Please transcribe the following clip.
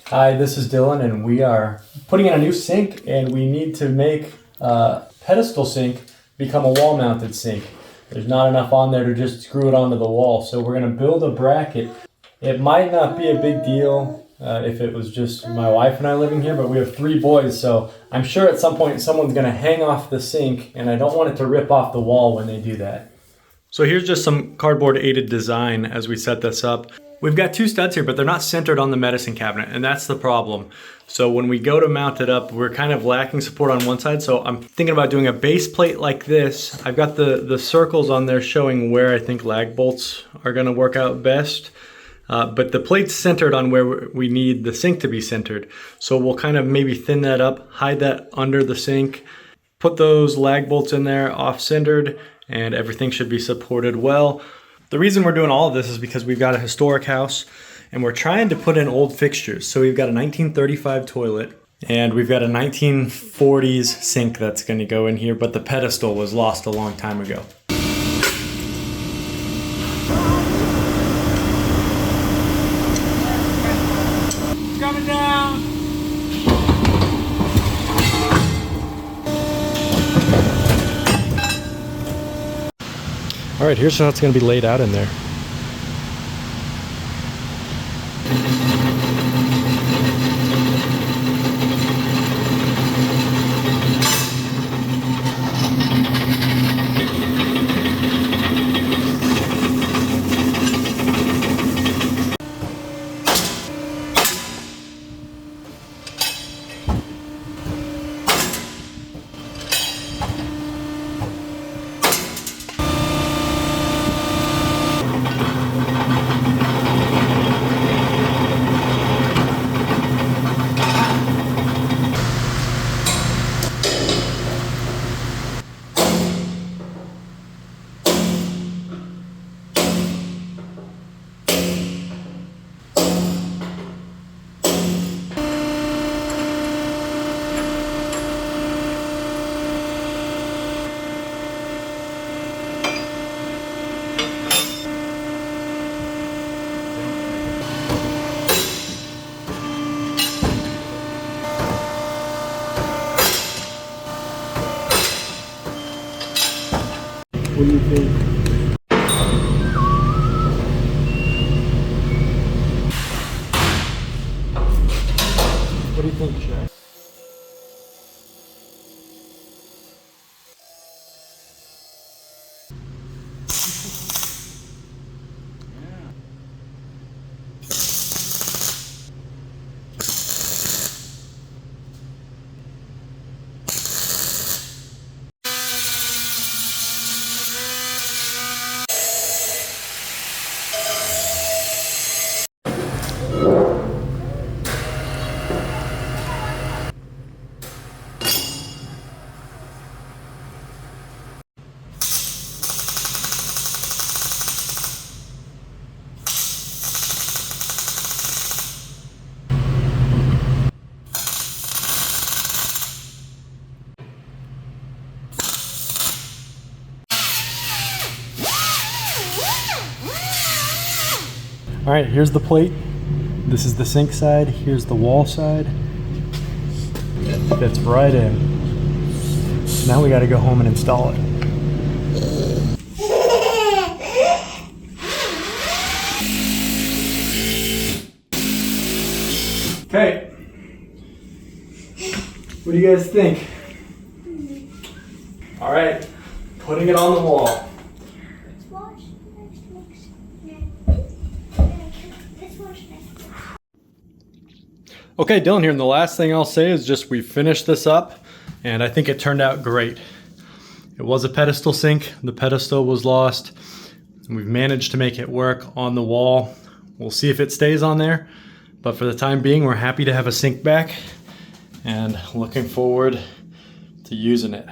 Hi, this is Dylan, and we are putting in a new sink, and we need to make a pedestal sink become a wall-mounted sink. There's not enough on there to just screw it onto the wall, so we're going to build a bracket. It might not be a big deal if it was just my wife and I living here, but we have 3 boys, so I'm sure at some point someone's going to hang off the sink, and I don't want it to rip off the wall when they do that. So here's just some cardboard aided design as we set this up. We've got 2 studs here, but they're not centered on the medicine cabinet, and that's the problem. So when we go to mount it up, we're kind of lacking support on one side, so I'm thinking about doing a base plate like this. I've got the circles on there showing where I think lag bolts are gonna work out best, but the plate's centered on where we need the sink to be centered. So we'll kind of maybe thin that up, hide that under the sink, put those lag bolts in there off-centered, and everything should be supported well. The reason we're doing all of this is because we've got a historic house and we're trying to put in old fixtures. So we've got a 1935 toilet and we've got a 1940s sink that's going to go in here, but the pedestal was lost a long time ago. Coming down! All right, here's how it's going to be laid out in there. What do you think? What do you think, Shaq? All right, here's the plate. This is the sink side. Here's the wall side. Fits right in. Now we got to go home and install it. Okay. What do you guys think? All right, putting it on the wall. Okay, Dylan here, and the last thing I'll say is just we finished this up, and I think it turned out great. It was a pedestal sink. The pedestal was lost, and we've managed to make it work on the wall. We'll see if it stays on there, but for the time being, we're happy to have a sink back, and looking forward to using it.